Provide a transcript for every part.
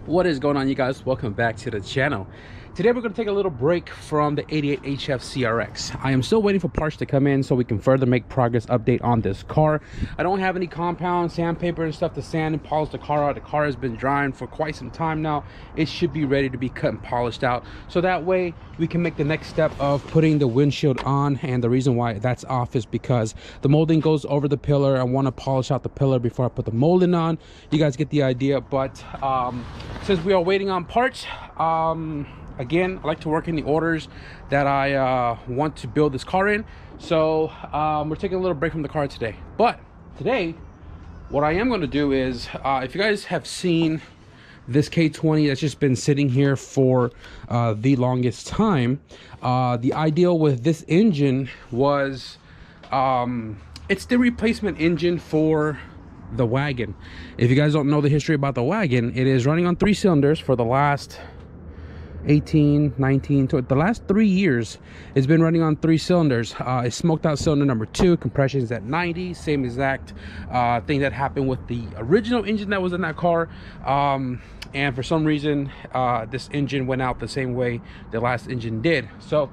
What is going on, you guys? Welcome back to the channel. Today we're going to take a little break from the 88HF CRX. I am still waiting for parts to come in so we can further make progress update on this car. I don't have any compound sandpaper and stuff to sand and polish the car out. The car has been drying for quite some time now. It should be ready to be cut and polished out, so that way we can make the next step of putting the windshield on. And the reason why that's off is because the molding goes over the pillar. I want to polish out the pillar before I put the molding on. You guys get the idea. But since we are waiting on parts, again, I like to work in the orders that I want to build this car in. So we're taking a little break from the car today. But today, what I am going to do is, if you guys have seen this K20 that's just been sitting here for the longest time, the ideal with this engine was, it's the replacement engine for the Wagon. If you guys don't know the history about the Wagon, it is running on 3 cylinders for the last 18, 19, to the last 3 years. It's been running on 3 cylinders. It's smoked out cylinder number 2, compression is at 90, same exact thing that happened with the original engine that was in that car. And for some reason, this engine went out the same way the last engine did. So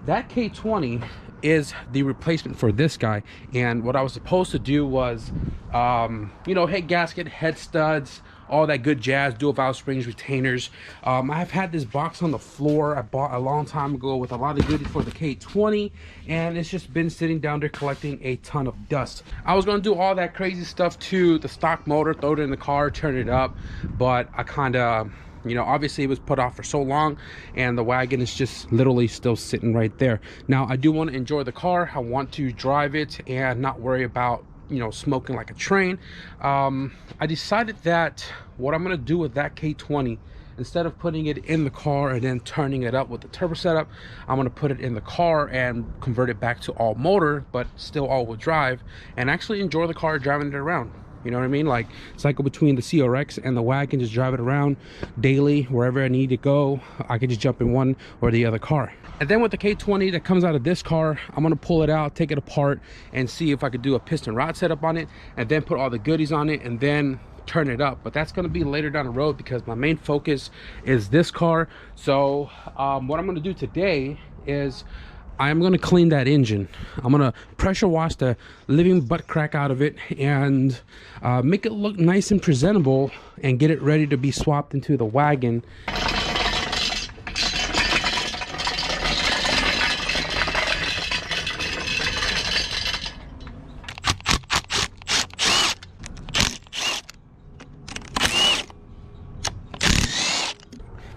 that K20 is the replacement for this guy. And what I was supposed to do was, you know, head gasket, head studs, all that good jazz, dual valve springs, retainers. I've had this box on the floor I bought a long time ago with a lot of goodies for the K20, and it's just been sitting down there collecting a ton of dust. I was going to do all that crazy stuff to the stock motor, throw it in the car, turn it up, but I kind of, you know, obviously it was put off for so long, and the Wagon is just literally still sitting right there. Now I do want to enjoy the car. I want to drive it and not worry about, you know, smoking like a train. I decided that what I'm going to do with that K20, instead of putting it in the car and then turning it up with the turbo setup, I'm going to put it in the car and convert it back to all motor but still all-wheel drive, and actually enjoy the car driving it around. You know what I mean? Like, cycle between the CRX and the Wagon, just drive it around daily wherever I need to go. I can just jump in one or the other car. And then with the K20 that comes out of this car, I'm gonna pull it out, take it apart, and see if I could do a piston rod setup on it, and then put all the goodies on it, and then turn it up. But that's gonna be later down the road because my main focus is this car. So what I'm gonna do today is I'm going to clean that engine. I'm going to pressure wash the living butt crack out of it and make it look nice and presentable and get it ready to be swapped into the Wagon.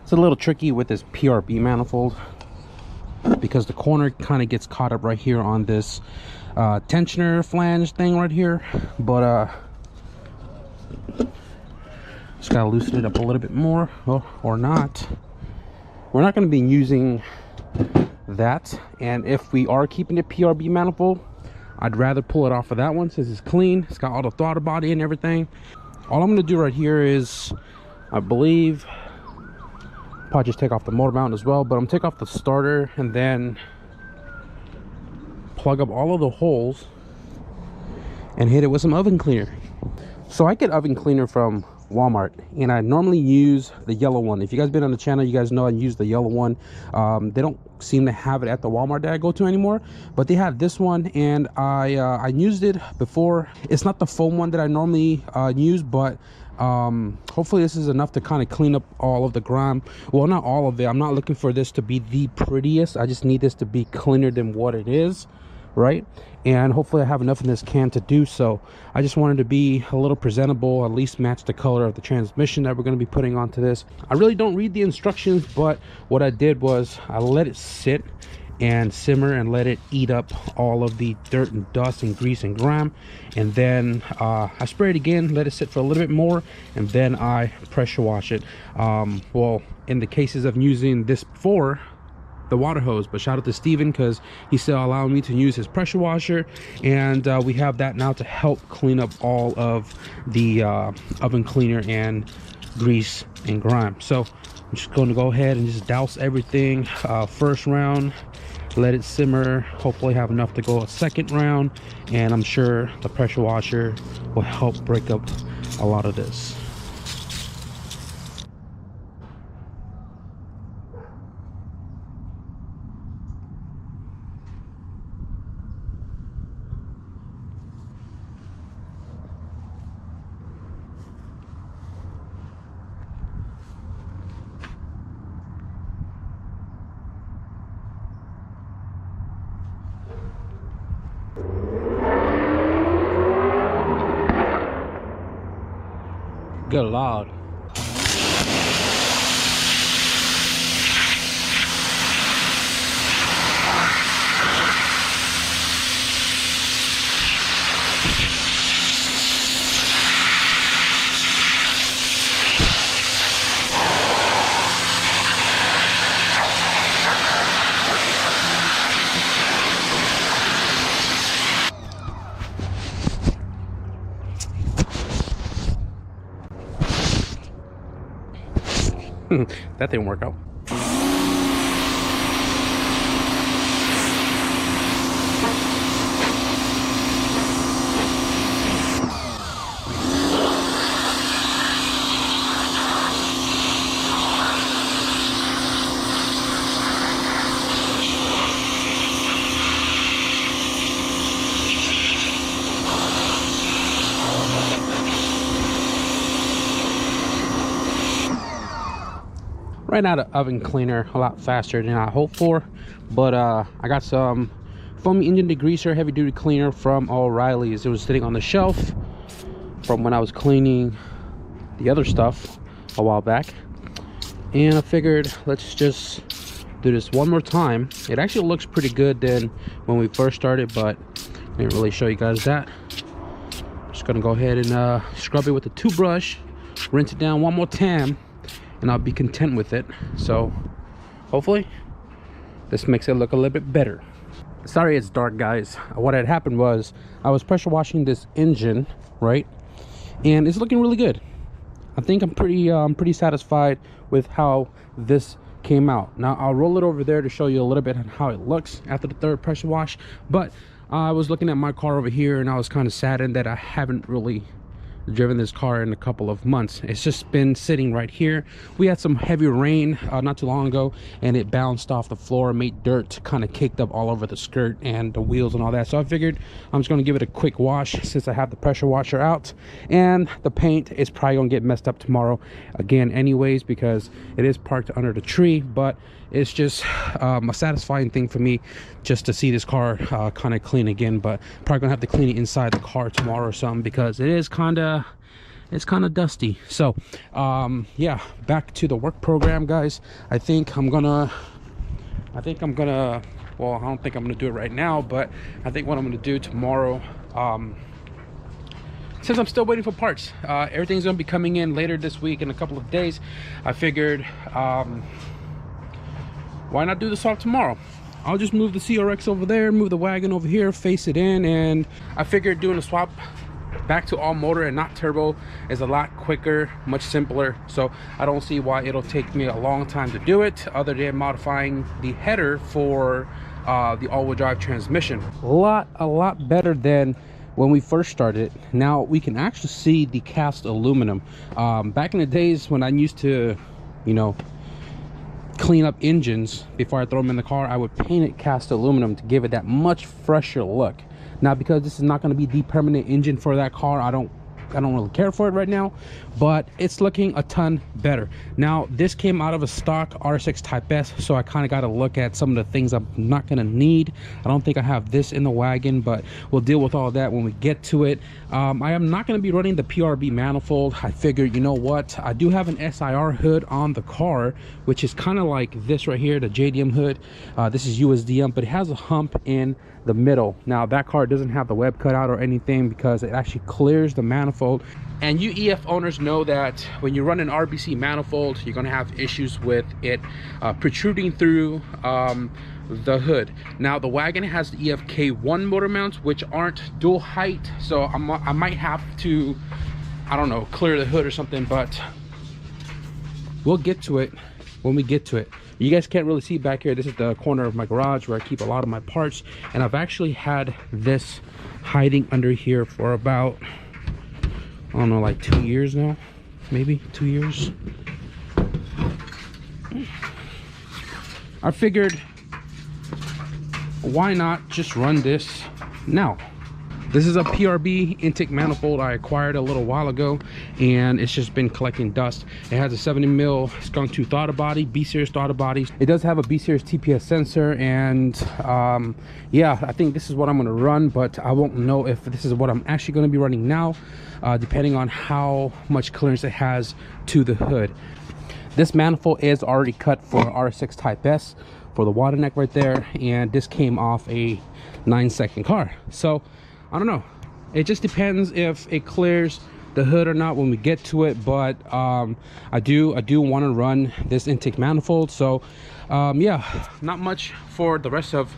It's a little tricky with this PRB manifold, because the corner kind of gets caught up right here on this tensioner flange thing right here. But just gotta loosen it up a little bit more, or not. We're not going to be using that, and if we are keeping the PRB manifold, I'd rather pull it off of that one since it's clean. It's got all the throttle body and everything. All I'm going to do right here is, I believe, probably just take off the motor mount as well, but I'm gonna take off the starter and then plug up all of the holes and hit it with some oven cleaner. So I get oven cleaner from Walmart, and I normally use the yellow one. If you guys been on the channel, you guys know I use the yellow one. They don't seem to have it at the Walmart that I go to anymore, but they have this one, and I used it before. It's not the foam one that I normally use, but hopefully this is enough to kind of clean up all of the grime. Well, not all of it. I'm not looking for this to be the prettiest. I just need this to be cleaner than what it is, right? And hopefully I have enough in this can to do so. I just wanted to be a little presentable, at least match the color of the transmission that we're going to be putting onto this. I really don't read the instructions, but what I did was I let it sit and simmer and let it eat up all of the dirt and dust and grease and grime, and then I spray it again, let it sit for a little bit more, and then I pressure wash it. Well, in the cases of using this before, the water hose, but shout out to Steven because he's still allowing me to use his pressure washer, and we have that now to help clean up all of the oven cleaner and grease and grime. So I'm just going to go ahead and just douse everything first round, let it simmer, hopefully have enough to go a second round, and I'm sure the pressure washer will help break up a lot of this. Good Lord. That didn't work out. Ran out of oven cleaner a lot faster than I hoped for, but I got some foamy engine degreaser heavy duty cleaner from O'Reilly's. It was sitting on the shelf from when I was cleaning the other stuff a while back, and I figured let's just do this one more time. It actually looks pretty good than when we first started, but I didn't really show you guys that. Just gonna go ahead and scrub it with a toothbrush, rinse it down one more time, and I'll be content with it. So hopefully this makes it look a little bit better. Sorry it's dark, guys. What had happened was I was pressure washing this engine, right, and it's looking really good. I think I'm pretty satisfied with how this came out. Now I'll roll it over there to show you a little bit on how it looks after the third pressure wash, but I was looking at my car over here and I was kind of saddened that I haven't really driven this car in a couple of months. It's just been sitting right here. We had some heavy rain not too long ago, and it bounced off the floor, made dirt kind of caked up all over the skirt and the wheels and all that. So I figured I'm just going to give it a quick wash since I have the pressure washer out, and the paint is probably going to get messed up tomorrow again anyways, because it is parked under the tree. But it's just a satisfying thing for me just to see this car kind of clean again. But probably gonna have to clean it inside the car tomorrow or something, because it is kind of dusty. So yeah, back to the work program, guys. I think I'm gonna well, I don't think I'm gonna do it right now, but I think what I'm gonna do tomorrow, since I'm still waiting for parts, everything's gonna be coming in later this week in a couple of days. I figured why not do the swap tomorrow? I'll just move the CRX over there, move the wagon over here, face it in, and I figured doing a swap back to all motor and not turbo is a lot quicker, much simpler. So I don't see why it'll take me a long time to do it, other than modifying the header for the all-wheel drive transmission. A lot better than when we first started. Now we can actually see the cast aluminum. Back in the days when I used to, you know, clean up engines before I throw them in the car, I would paint it cast aluminum to give it that much fresher look. Now, because this is not going to be the permanent engine for that car, I don't really care for it right now, but it's looking a ton better. Now this came out of a stock R6 Type S, so I kind of got to look at some of the things I'm not going to need. I don't think I have this in the wagon, but we'll deal with all that when we get to it. I am not going to be running the PRB manifold. I figured, you know what, I do have an SIR hood on the car, which is kind of like this right here, the JDM hood. This is USDM, but it has a hump in the middle. Now that car doesn't have the web cut out or anything because it actually clears the manifold. And you EF owners know that when you run an RBC manifold, you're going to have issues with it protruding through the hood. Now the wagon has the EF K1 motor mounts, which aren't dual height, so I might have to, I don't know, clear the hood or something, but we'll get to it when we get to it. You guys can't really see back here. This is the corner of my garage where I keep a lot of my parts, and I've actually had this hiding under here for about, I don't know, like 2 years now, maybe 2 years. I figured, why not just run this now? This is a PRB intake manifold I acquired a little while ago, and it's just been collecting dust. It has a 70 mil skunk tooth throttle body, B series throttle body. It does have a B series TPS sensor, and yeah, I think this is what I'm going to run, but I won't know if this is what I'm actually going to be running now, depending on how much clearance it has to the hood. This manifold is already cut for R6 Type S for the water neck right there, and this came off a 9-second car. So I don't know, it just depends if it clears the hood or not when we get to it, but I do want to run this intake manifold. So yeah, not much for the rest of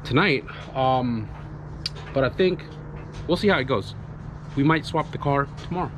tonight, but I think we'll see how it goes. We might swap the car tomorrow.